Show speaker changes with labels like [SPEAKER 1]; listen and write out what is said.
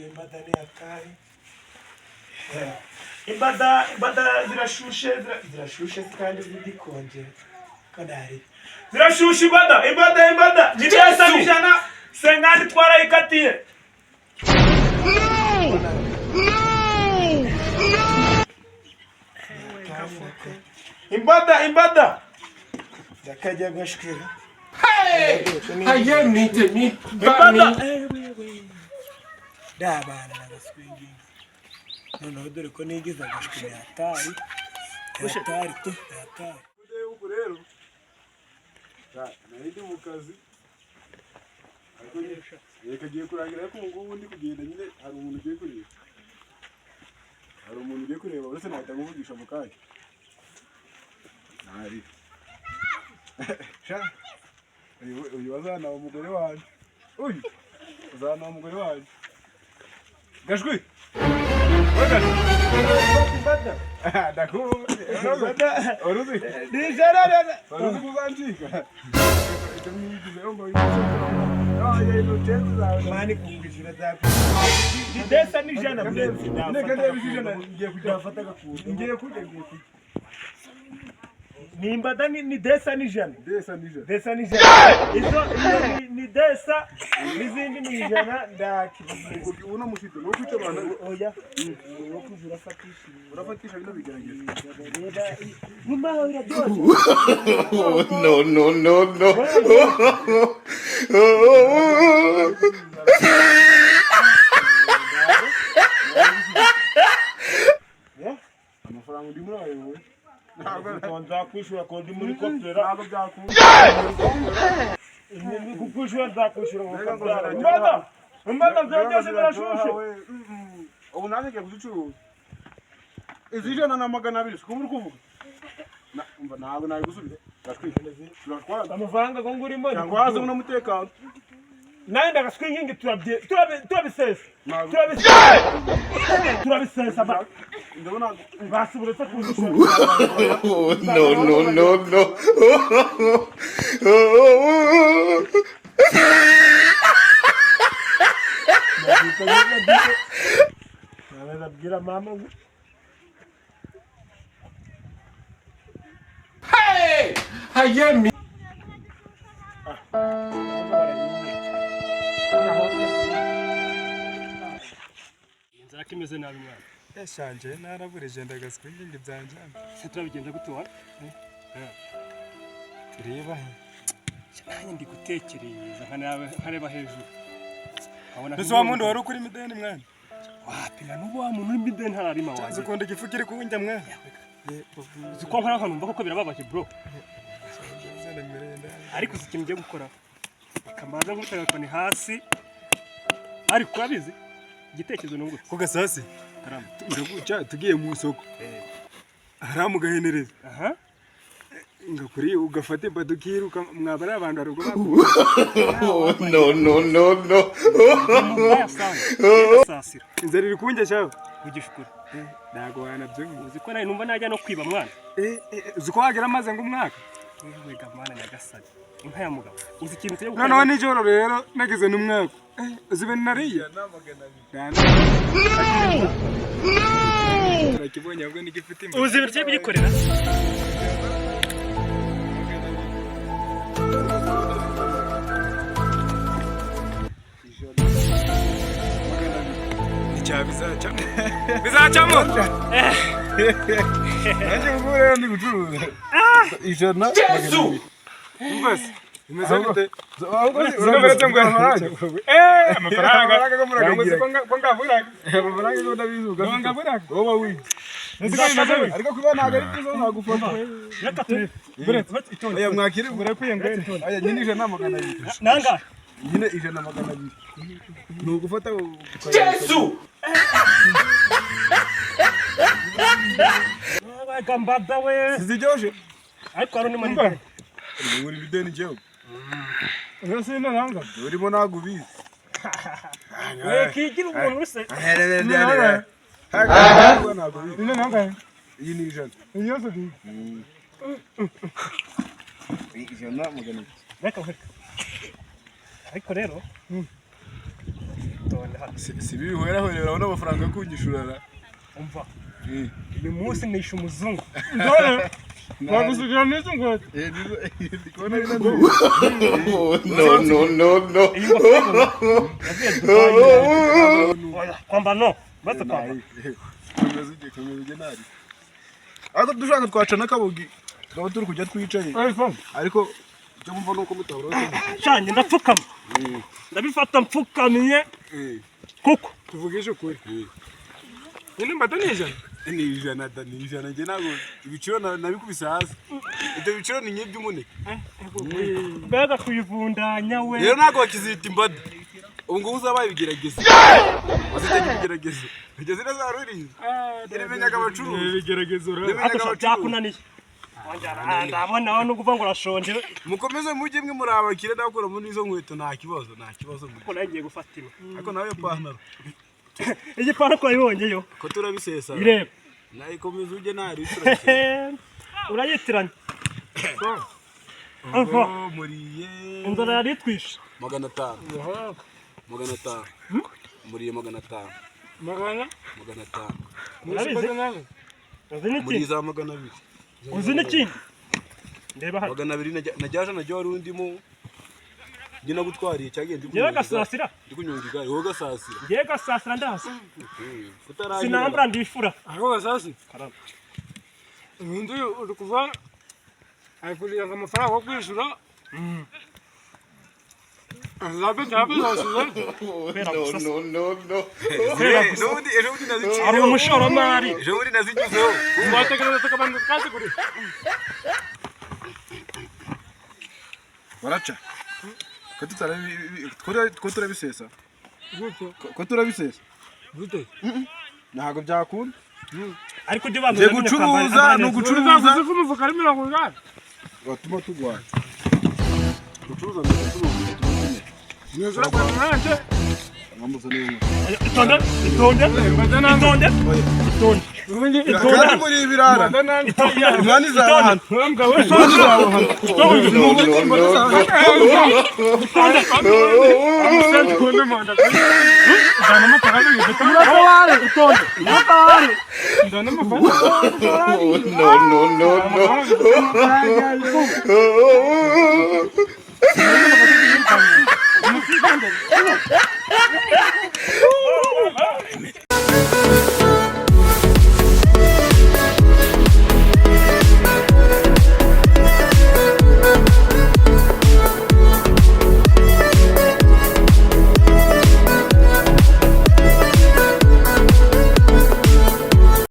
[SPEAKER 1] imbada ni hatari. Imbada zirashushe kandi zikonje. Kanari. Zirashushe imbada. Nitesa nijana sengandi twarayikatiye. Imbada. Yakajya gashkira.
[SPEAKER 2] Hey! Haye ni
[SPEAKER 1] Imbada. Dabana nagaswingi. None dore ko nigize agashkira hatari. Hatari.
[SPEAKER 3] Kude uko rero. Nari mu kazi. Reka giye kurangira ko ngo undi kugenda nyine hari umuntu ugiye kureba. Hari umuntu ugiye kureba uretse nahita nkuvugisha mu kaje. Nari. Sha. Uyu wazana umugore wanjye. Uyu. Wazana umugore wanjye. Gashwi. Wega.
[SPEAKER 1] Imbada.
[SPEAKER 3] Dakuru. Oruzi.
[SPEAKER 1] Dijara.
[SPEAKER 3] Oruzi kuzanjika.
[SPEAKER 1] Mani kungishira zako. Didesa nijana mlenzi. Ngiye kujafata gakundo. Ngiye kujya. Ni imbada ni desa nijana. Desa nijana. Izo ni desa n'izindi ni ijana ndakibye.
[SPEAKER 3] Uno mushito no kwita bana.
[SPEAKER 1] Oya. Wo kujura fatisha.
[SPEAKER 3] Urafatisha bino bigerageza.
[SPEAKER 1] Mumba ura byose.
[SPEAKER 2] No.
[SPEAKER 3] Amafaranga ndi muri ayo.
[SPEAKER 1] Ntabwo kwishura kondi muri kopera.
[SPEAKER 3] Ntabwo byakunda.
[SPEAKER 1] Ni kukwishura nzakwishura ngo Imbada byose birashushe.
[SPEAKER 3] Ubu nanjye ngiye kuzicuruza. Izi ijana na magana abiri siko muri kuvuga. Ntabwo nari gusubira. Turatwara.
[SPEAKER 1] Amafaranga ngo ngurimo.
[SPEAKER 3] Cyangwa haze n'umutekano.
[SPEAKER 1] Naye ndagaswingingi turabisesa. Turabisesa ba.
[SPEAKER 3] Ndabona
[SPEAKER 1] basubiretse kuzisha.
[SPEAKER 2] No.
[SPEAKER 1] Nababwira mama ngo
[SPEAKER 2] Hey! Haye mi.
[SPEAKER 1] inzara kimeze nabi mwana.
[SPEAKER 3] yashanje naraburije ndagaswingingi byanjye.
[SPEAKER 1] Se turabigenza gutora.
[SPEAKER 3] Reba he.
[SPEAKER 1] Cyane ndi gutekereza nkareba hejuru.
[SPEAKER 3] Ese wa muntu wari ukuri mideni mwana.
[SPEAKER 1] Wapira n'ubu wa muntu w'imideni ntararima wanjye.
[SPEAKER 3] Zikonda igifu kiri kuwunjya mwana.
[SPEAKER 1] Ziko nkora hano mbako birababaje bro. Ariko ikintu ngiye gukora kamaza nk'utagakoni hasi. Ariko abizi igitekerezo n'ubwo
[SPEAKER 3] Ko gasasi.
[SPEAKER 1] karamba.
[SPEAKER 3] Uraguca tugiye mu isoko. Haramu gahenereza.
[SPEAKER 1] Aha.
[SPEAKER 3] Ngakuri ugafata ibadukiruka mwabara abantu arugo
[SPEAKER 2] No.
[SPEAKER 1] Sasira.
[SPEAKER 3] inzara iri kunjya cyabo
[SPEAKER 1] Ugishukura.
[SPEAKER 3] ntago wanabyo
[SPEAKER 1] Uzi ko nawe numva najya no kwiba mwana.
[SPEAKER 3] uzi ko wagera amaze ngo umwaka
[SPEAKER 1] Wega mwana nyagasani. Inka ya mugabo. Uzi ikintu cyo
[SPEAKER 3] noneho nijoro rero nagize n'umwaka uzi ibintu nariye turakibonye ahubwo n'igifite imbere
[SPEAKER 1] uzi ibintu cyo kugikorera.
[SPEAKER 3] bizacamo nanjye ubwo rero ndi gucuruza ijana mbese imeze gute urabona cyangwa amafaranga ko ngavuraga amafaranga ko ndabizuga wowe wiga ariko kuba ntabwo ari byiza nagufata
[SPEAKER 1] Reka turebe. Buretse itonde.
[SPEAKER 3] aya mwakiri
[SPEAKER 1] Burakwiye ngo itonde.
[SPEAKER 3] aya nyine ijana na magana abiri
[SPEAKER 1] Nanga.
[SPEAKER 3] nyine ijana na magana abiri ni ugufata
[SPEAKER 2] Jesu!
[SPEAKER 1] Gambada we.
[SPEAKER 3] sizijoshe
[SPEAKER 1] Ariko ari ni mani.
[SPEAKER 3] muri bideni jewe
[SPEAKER 1] Urase nanga.
[SPEAKER 3] urimo nagubizi
[SPEAKER 1] We kigira umuntu wese.
[SPEAKER 3] Ine nanga iyi ni ijana iyo se di ijana magana
[SPEAKER 1] Reka. Ariko rero none hano.
[SPEAKER 3] Si bihwera hwera urabona amafaranga yo kunyishurana.
[SPEAKER 1] Umva. Uyu munsi nishe umuzungu. Wagusigira neza ngo.
[SPEAKER 2] No.
[SPEAKER 1] Kwamba no. Basta kwamba.
[SPEAKER 3] Komeza nari. Ariko dushaka twacana kabugi. Tukaba turi kujya twicaye. Ariko cyo mumva nuko mutabura.
[SPEAKER 1] Shanye ndapfukama. Ndabifata mpfukamiye. Kuko
[SPEAKER 3] Tuvugishe kuri. Nini mbatanije? Ni ijana nje nago ibiciro nabikubise hasi. Ibyo biciro ni nyibyo umuneke.
[SPEAKER 1] Bega kuyivundanya we.
[SPEAKER 3] Rero nago bakizita imbada. Ubu ngubu uzabaye bigerageza. Wazite bigerageza. Bigeze neza aruri. Yeremenyaga abacuruzi. Bigerageza ura.
[SPEAKER 1] Hato byakunaniye. Ndabona aho nukuva ngo urashonje.
[SPEAKER 3] Mukomeze mujye mwe muri abakire nakora muri izo nkweto nta kibazo.
[SPEAKER 1] Ko nagiye gufatima.
[SPEAKER 3] Ariko nawe pantaro.
[SPEAKER 1] Iyi pantaro ko yibonyeyo.
[SPEAKER 3] Ko turabisesa.
[SPEAKER 1] Ireba.
[SPEAKER 3] Nayikomeza uje nari uturashye.
[SPEAKER 1] Urayitiranya.
[SPEAKER 3] Muriye.
[SPEAKER 1] Inzara yari twishe.
[SPEAKER 3] 500. 500. Muriye 500. 500.
[SPEAKER 1] Urabizi? Uzi
[SPEAKER 3] Muri
[SPEAKER 1] n'iki?
[SPEAKER 3] za 200.
[SPEAKER 1] Uzi n'iki? Ndeba hano.
[SPEAKER 3] 200 najyaje najya wari undimo. Ndina gutwariye cyagiye ndi
[SPEAKER 1] Yewe gasasira.
[SPEAKER 3] Ndi kunyonga igare wowe gasasira.
[SPEAKER 1] Yewe gasasira ndahasa. Sinambura ndifura.
[SPEAKER 4] Aho gasasi.
[SPEAKER 1] Karamba.
[SPEAKER 4] Umuntu uri kuva ayikuliye amafaranga yo kwishura. Zabe zasuze.
[SPEAKER 2] No.
[SPEAKER 3] Ejo bundi nazici.
[SPEAKER 1] Ari umushoramari.
[SPEAKER 3] Ejo bundi nazigizeho.
[SPEAKER 4] Batekereza kabandi kazi kuri.
[SPEAKER 3] Baraca. Ko turabisesa.
[SPEAKER 4] Gute?
[SPEAKER 3] Ko turabisesa.
[SPEAKER 4] Gute?
[SPEAKER 3] Ntago byakunda.
[SPEAKER 1] Ariko ujye bantu
[SPEAKER 3] Je gucuruza no gucuruza.
[SPEAKER 4] Uzi umufuka ari 100.
[SPEAKER 3] Watuma tugwana. Gucuruza
[SPEAKER 4] Neza kwa nanje.
[SPEAKER 3] ngambuza neza.
[SPEAKER 1] Itonde.
[SPEAKER 3] Kandi muri ibirara. Imani za hano.
[SPEAKER 4] Mwambwa we.
[SPEAKER 2] No.